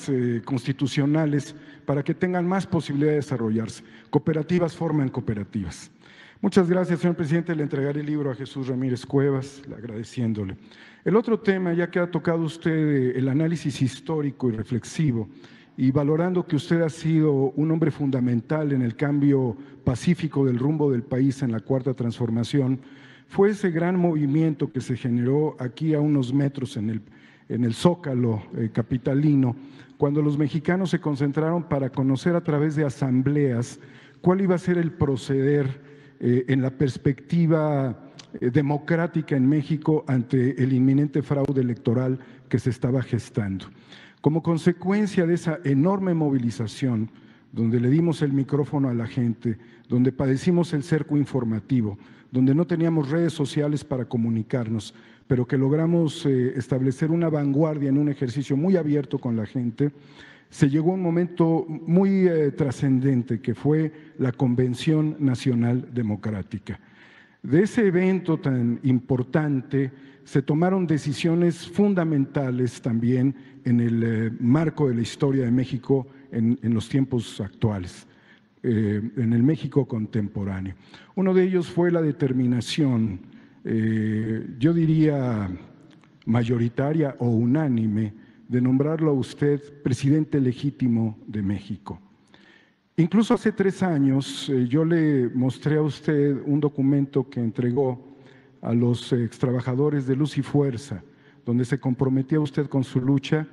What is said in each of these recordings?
normas constitucionales para que tengan más posibilidad de desarrollarse. Cooperativas forman cooperativas. Muchas gracias, señor presidente. Le entregaré el libro a Jesús Ramírez Cuevas, agradeciéndole. El otro tema, ya que ha tocado usted el análisis histórico y reflexivo, y valorando que usted ha sido un hombre fundamental en el cambio pacífico del rumbo del país en la Cuarta Transformación, fue ese gran movimiento que se generó aquí a unos metros en el Zócalo capitalino, cuando los mexicanos se concentraron para conocer a través de asambleas cuál iba a ser el proceder en la perspectiva democrática en México ante el inminente fraude electoral que se estaba gestando. Como consecuencia de esa enorme movilización, donde le dimos el micrófono a la gente, donde padecimos el cerco informativo, donde no teníamos redes sociales para comunicarnos, pero que logramos establecer una vanguardia en un ejercicio muy abierto con la gente, se llegó a un momento muy trascendente, que fue la Convención Nacional Democrática. De ese evento tan importante se tomaron decisiones fundamentales también en el marco de la historia de México en los tiempos actuales, en el México contemporáneo. Uno de ellos fue la determinación, yo diría mayoritaria o unánime, de nombrarlo a usted presidente legítimo de México. Incluso hace 3 años yo le mostré a usted un documento que entregó a los extrabajadores de Luz y Fuerza, donde se comprometía usted con su lucha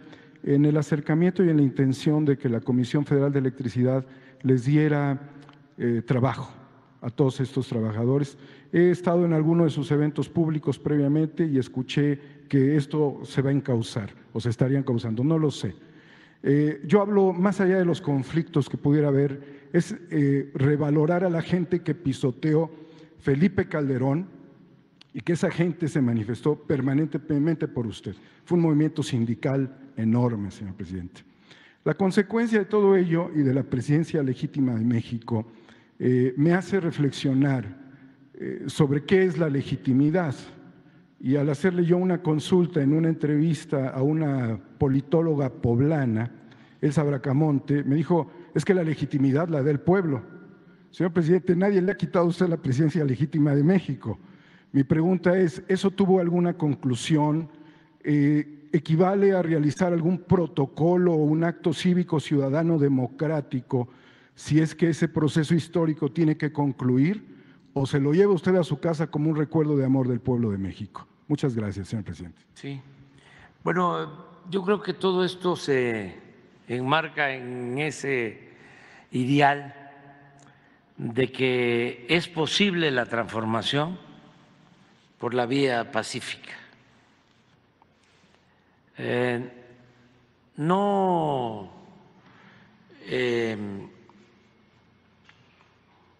en el acercamiento y en la intención de que la Comisión Federal de Electricidad les diera trabajo a todos estos trabajadores. He estado en alguno de sus eventos públicos previamente y escuché que esto se va a encauzar o se estaría encauzando, no lo sé. Yo hablo más allá de los conflictos que pudiera haber, es revalorar a la gente que pisoteó Felipe Calderón y que esa gente se manifestó permanentemente por usted. Fue un movimiento sindical enorme, señor presidente. La consecuencia de todo ello y de la presidencia legítima de México me hace reflexionar sobre qué es la legitimidad. Y al hacerle yo una consulta en una entrevista a una politóloga poblana, Elsa Bracamonte, me dijo, es que la legitimidad la da el pueblo. Señor presidente, nadie le ha quitado a usted la presidencia legítima de México. Mi pregunta es, ¿eso tuvo alguna conclusión? ¿Equivale a realizar algún protocolo o un acto cívico ciudadano democrático si es que ese proceso histórico tiene que concluir? ¿O se lo lleva usted a su casa como un recuerdo de amor del pueblo de México? Muchas gracias, señor presidente. Sí. Bueno, yo creo que todo esto se enmarca en ese ideal de que es posible la transformación por la vía pacífica. No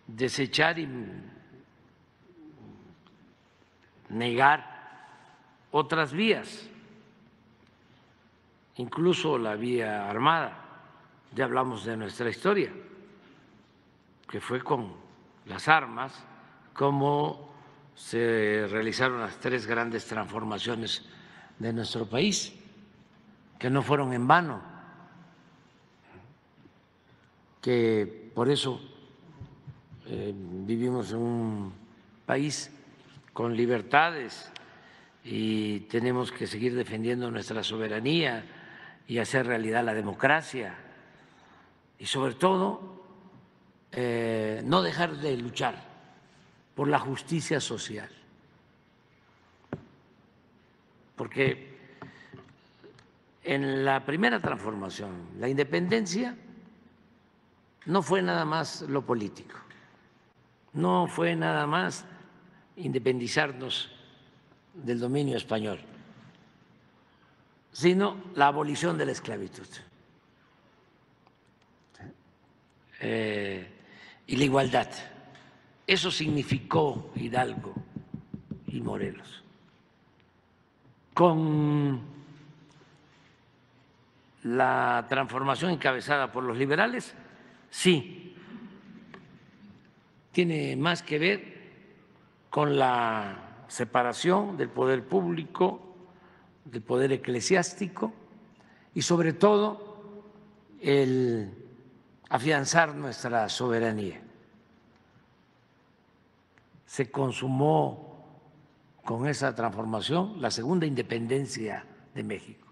desechar y negar otras vías, incluso la vía armada. Ya hablamos de nuestra historia, que fue con las armas como se realizaron las 3 grandes transformaciones de nuestro país, que no fueron en vano, que por eso vivimos en un país con libertades y tenemos que seguir defendiendo nuestra soberanía y hacer realidad la democracia y sobre todo no dejar de luchar por la justicia social, porque en la primera transformación, la independencia, no fue nada más lo político, no fue nada más independizarnos del dominio español, sino la abolición de la esclavitud y la igualdad. Eso significó Hidalgo y Morelos. Con la transformación encabezada por los liberales, sí, tiene más que ver con la separación del poder público, del poder eclesiástico y sobre todo el afianzar nuestra soberanía. Se consumó con esa transformación la segunda independencia de México.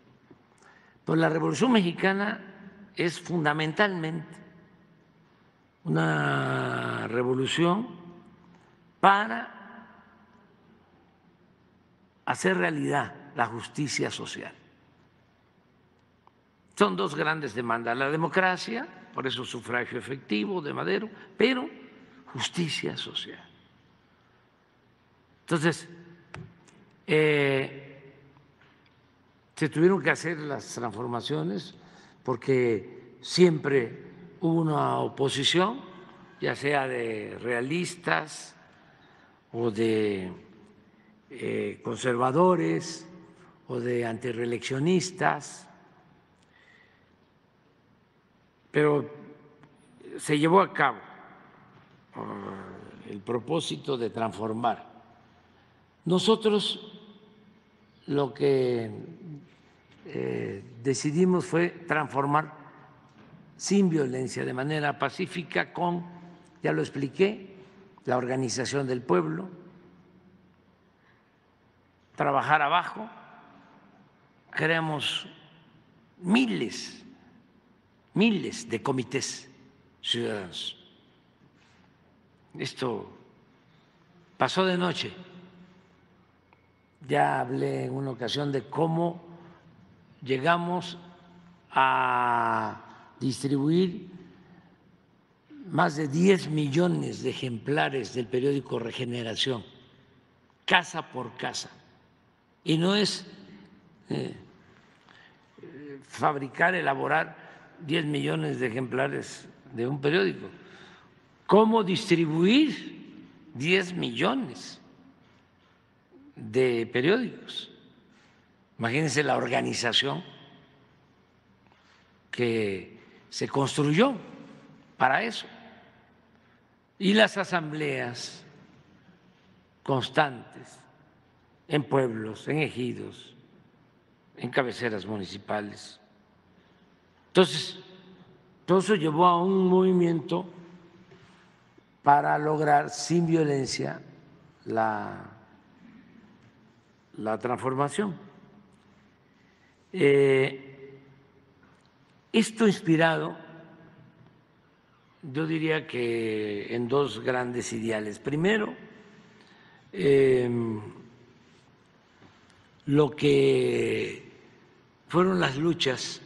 Pues la Revolución Mexicana es fundamentalmente una revolución para hacer realidad la justicia social. Son dos grandes demandas, la democracia, por eso sufragio efectivo de Madero, pero justicia social. Entonces, se tuvieron que hacer las transformaciones porque siempre hubo una oposición, ya sea de realistas o de conservadores o de antirreeleccionistas, pero se llevó a cabo el propósito de transformar. Nosotros lo que decidimos fue transformar sin violencia, de manera pacífica, con, ya lo expliqué, la organización del pueblo, trabajar abajo, creamos miles de comités ciudadanos. Esto pasó de noche. Ya hablé en una ocasión de cómo llegamos a distribuir más de 10 millones de ejemplares del periódico Regeneración, casa por casa. Y no es fabricar, elaborar 10 millones de ejemplares de un periódico. ¿Cómo distribuir 10 millones de periódicos? Imagínense la organización que se construyó para eso. Y las asambleas constantes en pueblos, en ejidos, en cabeceras municipales. Entonces, todo eso llevó a un movimiento para lograr sin violencia la transformación. Esto inspirado, yo diría que en dos grandes ideales. Primero, lo que fueron las luchas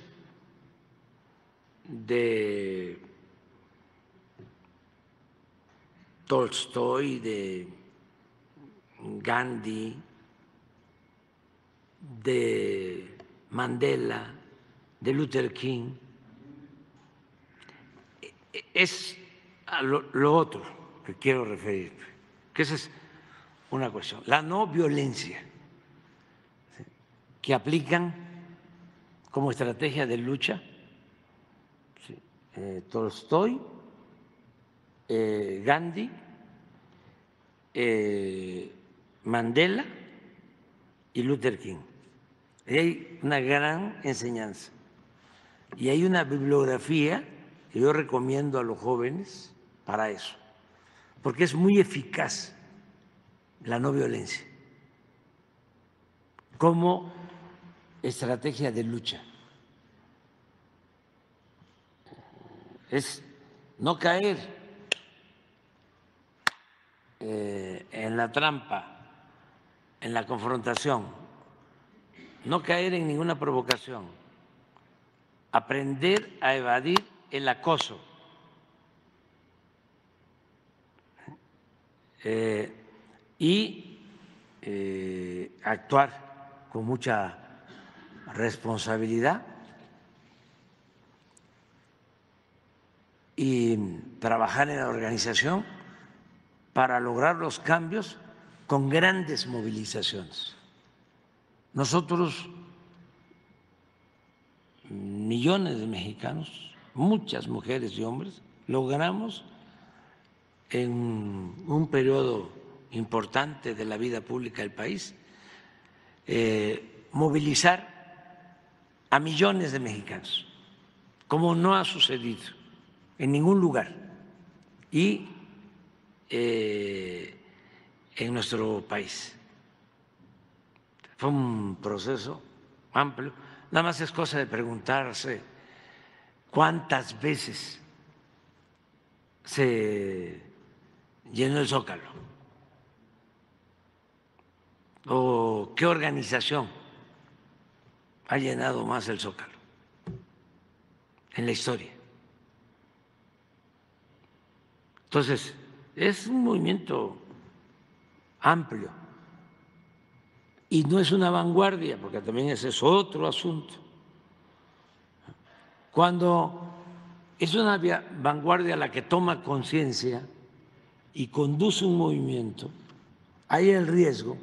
de Tolstoy, de Gandhi, de Mandela, de Luther King, es a lo otro que quiero referir, que esa es una cuestión, la no violencia, que aplican como estrategia de lucha Tolstoy, Gandhi, Mandela y Luther King. Y hay una gran enseñanza. Y hay una bibliografía que yo recomiendo a los jóvenes para eso, porque es muy eficaz la no violencia como estrategia de lucha. Es no caer en la trampa, en la confrontación, no caer en ninguna provocación, aprender a evadir el acoso, y actuar con mucha responsabilidad y trabajar en la organización para lograr los cambios con grandes movilizaciones. Nosotros, millones de mexicanos, muchas mujeres y hombres, logramos en un periodo importante de la vida pública del país movilizar a millones de mexicanos como no ha sucedido en ningún lugar y en nuestro país. Fue un proceso amplio. Nada más es cosa de preguntarse cuántas veces se llenó el Zócalo o qué organización ha llenado más el Zócalo en la historia. Entonces, es un movimiento amplio y no es una vanguardia, porque también ese es otro asunto. Cuando es una vanguardia la que toma conciencia y conduce un movimiento, hay el riesgo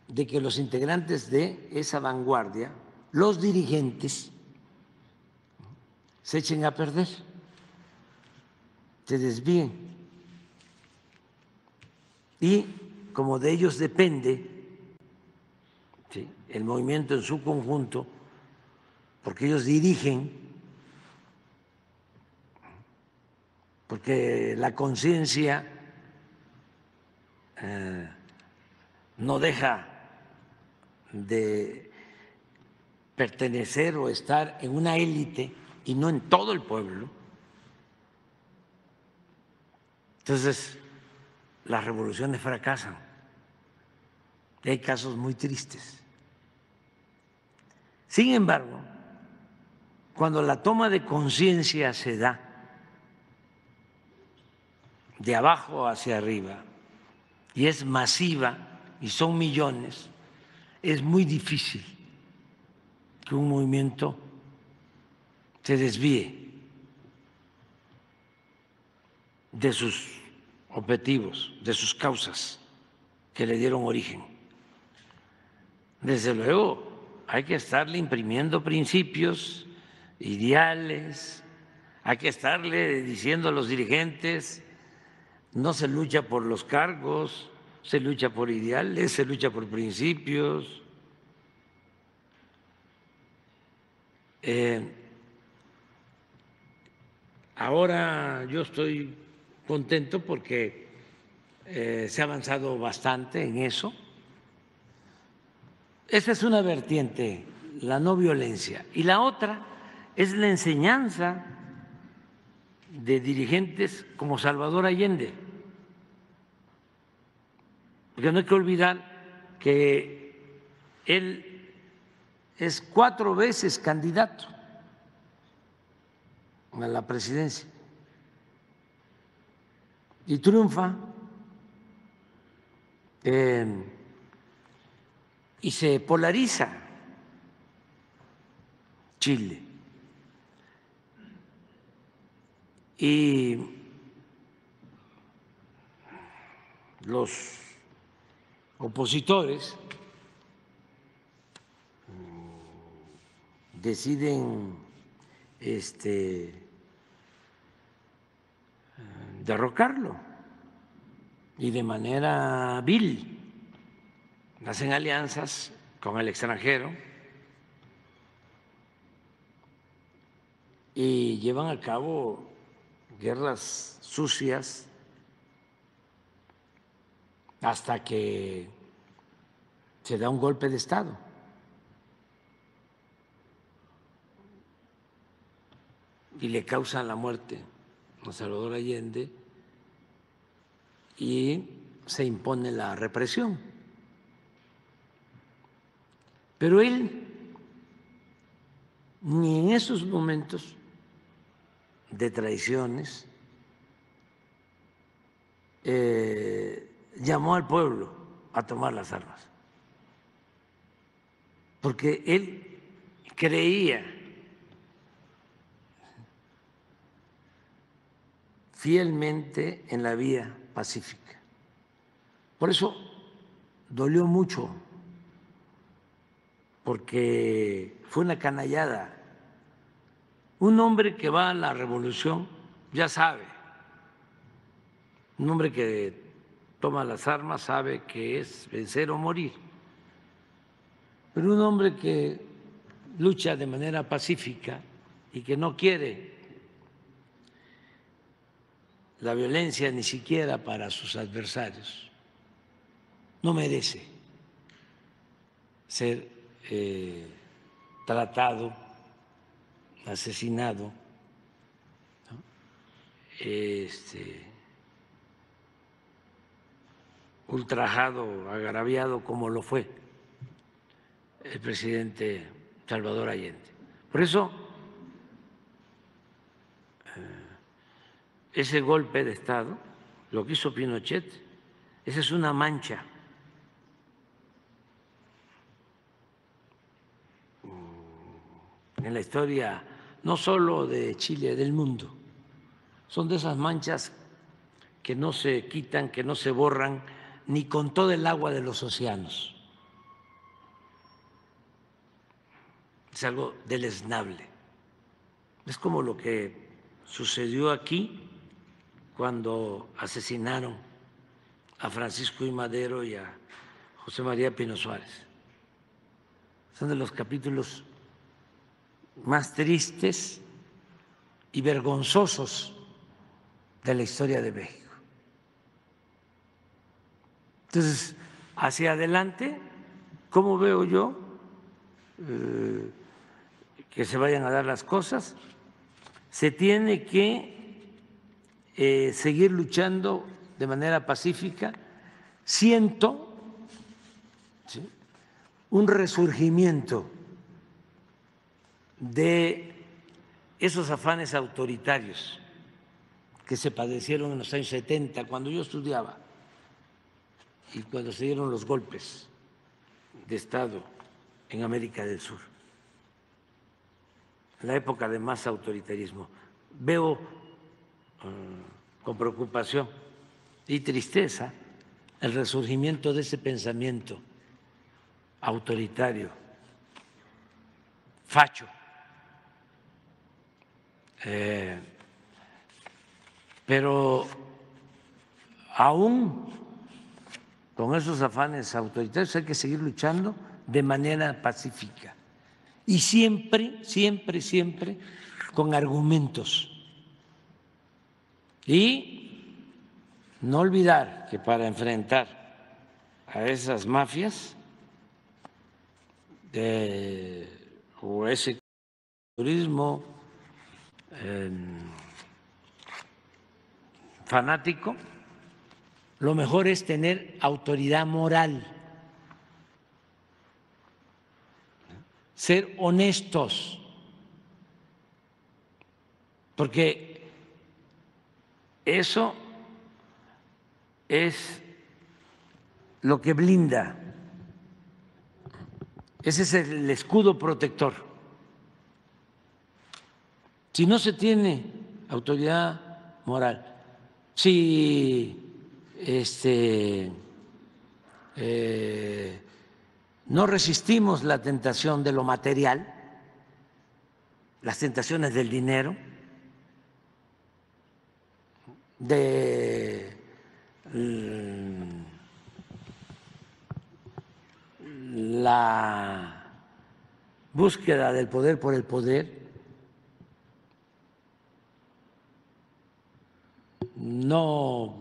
de que los integrantes de esa vanguardia, los dirigentes, se echen a perder, se desvíen. Y como de ellos depende, ¿sí?, el movimiento en su conjunto, porque ellos dirigen, porque la conciencia no deja de pertenecer o estar en una élite y no en todo el pueblo. Entonces, las revoluciones fracasan. Hay casos muy tristes. Sin embargo, cuando la toma de conciencia se da de abajo hacia arriba y es masiva y son millones, es muy difícil que un movimiento se desvíe de sus objetivos, de sus causas que le dieron origen. Desde luego, hay que estarle imprimiendo principios, ideales, hay que estarle diciendo a los dirigentes: no se lucha por los cargos, se lucha por ideales, se lucha por principios. Ahora yo estoy contento porque se ha avanzado bastante en eso. Esa es una vertiente, la no violencia. Y la otra es la enseñanza de dirigentes como Salvador Allende. Porque no hay que olvidar que él es 4 veces candidato a la presidencia y triunfa, y se polariza Chile. Y los opositores deciden derrocarlo y de manera vil. Hacen alianzas con el extranjero y llevan a cabo guerras sucias hasta que se da un golpe de Estado. Y le causan la muerte a Salvador Allende y se impone la represión. Pero él, ni en esos momentos de traiciones, llamó al pueblo a tomar las armas, porque él creía fielmente en la vía pacífica. Por eso dolió mucho, porque fue una canallada. Un hombre que va a la revolución ya sabe, un hombre que toma las armas sabe que es vencer o morir, pero un hombre que lucha de manera pacífica y que no quiere la violencia ni siquiera para sus adversarios, no merece ser tratado, asesinado, ¿no? Ultrajado, agraviado como lo fue el presidente Salvador Allende. Por eso, ese golpe de Estado, lo que hizo Pinochet, esa es una mancha en la historia no solo de Chile, del mundo. Son de esas manchas que no se quitan, que no se borran ni con todo el agua de los océanos. Es algo deleznable. Es como lo que sucedió aquí cuando asesinaron a Francisco I. Madero y a José María Pino Suárez. Son de los capítulos más tristes y vergonzosos de la historia de México. Entonces, hacia adelante, ¿cómo veo yo que se vayan a dar las cosas? Se tiene que seguir luchando de manera pacífica. Siento, ¿sí?, un resurgimiento de esos afanes autoritarios que se padecieron en los años 70, cuando yo estudiaba, y cuando se dieron los golpes de Estado en América del Sur, la época de más autoritarismo. Veo con preocupación y tristeza el resurgimiento de ese pensamiento autoritario, facho, pero aún con esos afanes autoritarios hay que seguir luchando de manera pacífica y siempre, siempre, siempre con argumentos. Y no olvidar que para enfrentar a esas mafias o ese turismo fanático, lo mejor es tener autoridad moral, ser honestos, porque eso es lo que blinda, ese es el escudo protector. Si no se tiene autoridad moral, si no resistimos la tentación de lo material, las tentaciones del dinero, de la búsqueda del poder por el poder, no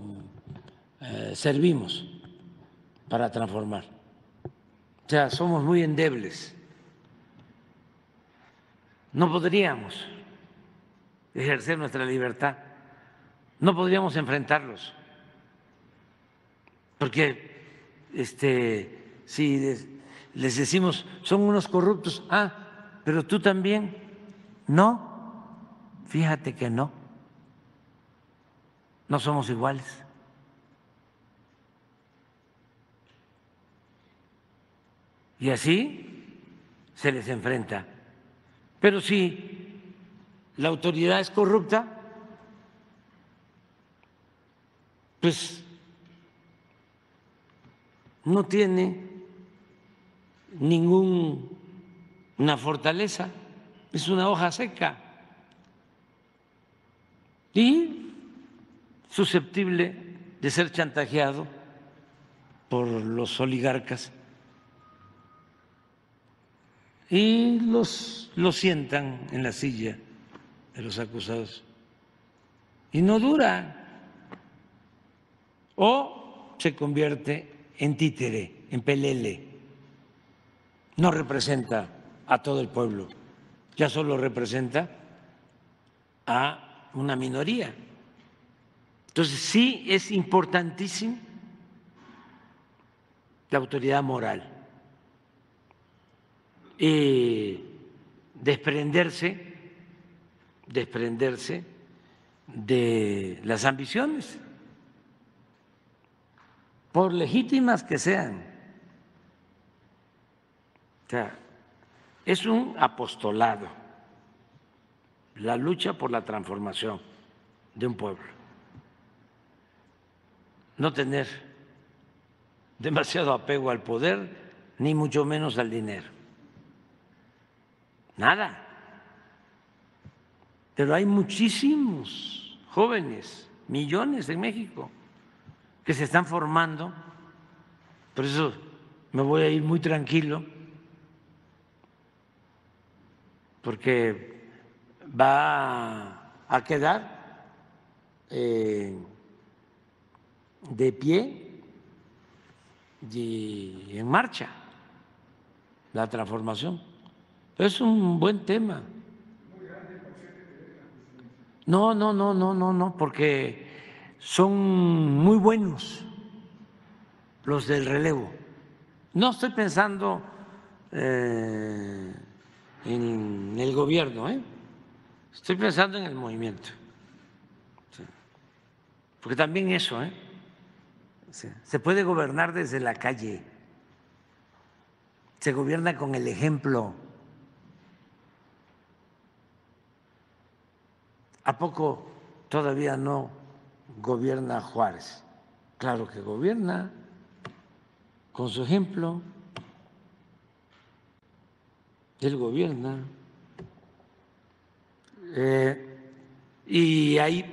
servimos para transformar. O sea, somos muy endebles. No podríamos ejercer nuestra libertad, no podríamos enfrentarlos, porque si les decimos son unos corruptos, pero tú también, no, fíjate que no somos iguales. Y así se les enfrenta. Pero si la autoridad es corrupta, pues no tiene ninguna fortaleza, es una hoja seca y susceptible de ser chantajeado por los oligarcas y lo sientan en la silla de los acusados y no dura, o se convierte en títere, en pelele, no representa a todo el pueblo, ya solo representa a una minoría. Entonces sí es importantísimo la autoridad moral, desprenderse de las ambiciones, por legítimas que sean. O sea, es un apostolado la lucha por la transformación de un pueblo. No tener demasiado apego al poder, ni mucho menos al dinero. Nada. Pero hay muchísimos jóvenes, millones en México, que se están formando. Por eso me voy a ir muy tranquilo, porque va a quedar de pie y en marcha la transformación. Es un buen tema. No, porque son muy buenos los del relevo. No estoy pensando en el gobierno, estoy pensando en el movimiento. Sí. Porque también eso, sí. Se puede gobernar desde la calle, se gobierna con el ejemplo. ¿A poco todavía no gobierna Juárez? Claro que gobierna con su ejemplo. Él gobierna. Y hay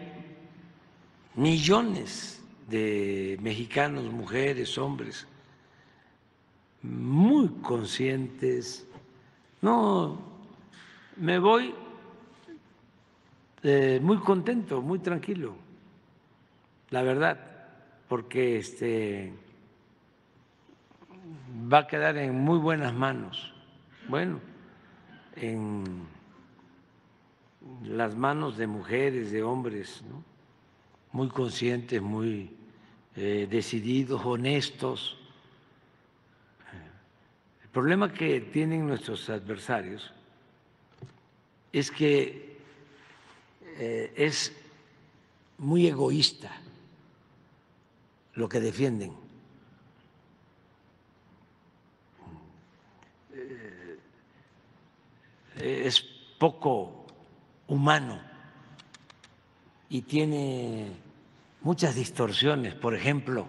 millones de mexicanos, mujeres, hombres, muy conscientes. No, me voy muy contento, muy tranquilo, la verdad, porque va a quedar en muy buenas manos. Bueno, en las manos de mujeres, de hombres, ¿no? Muy conscientes, muy decididos, honestos. El problema que tienen nuestros adversarios es que es muy egoísta lo que defienden. Es poco humano y tiene muchas distorsiones. Por ejemplo,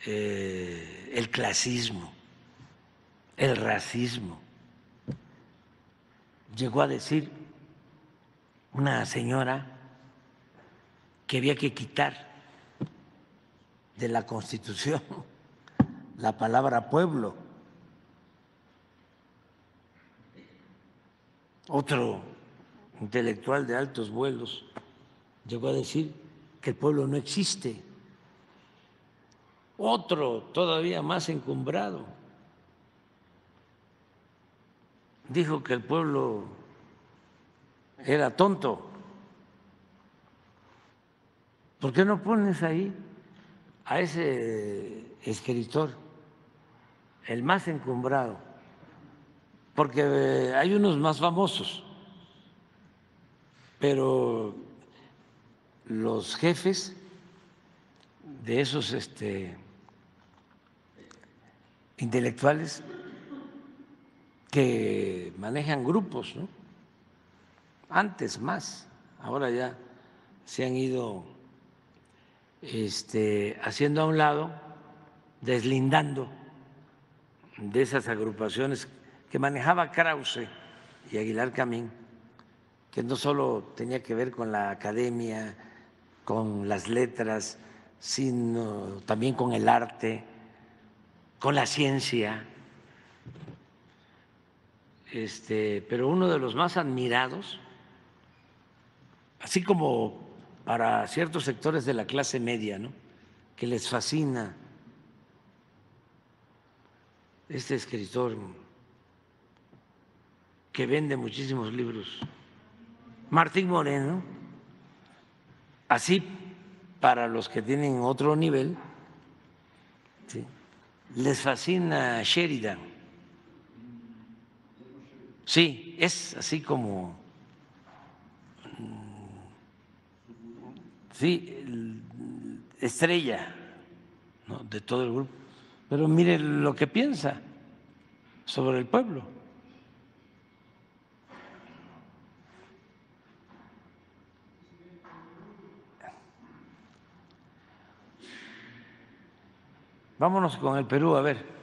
el clasismo, el racismo. Llegó a decir una señora que había que quitar de la Constitución la palabra pueblo. Otro intelectual de altos vuelos llegó a decir que el pueblo no existe. Otro todavía más encumbrado dijo que el pueblo era tonto. ¿Por qué no pones ahí a ese escritor, el más encumbrado? Porque hay unos más famosos, pero los jefes de esos intelectuales que manejan grupos, ¿no? Antes más, ahora ya se han ido haciendo a un lado, deslindando de esas agrupaciones que manejaba Krause y Aguilar Camín, que no solo tenía que ver con la academia, con las letras, sino también con el arte, con la ciencia. Pero uno de los más admirados así como para ciertos sectores de la clase media, ¿no?, que les fascina este escritor que vende muchísimos libros, Martín Moreno, así para los que tienen otro nivel, ¿sí?, les fascina Sheridan. Sí, es así como, sí, estrella, ¿no?, de todo el grupo. Pero mire lo que piensa sobre el pueblo. Vámonos con el Perú, a ver.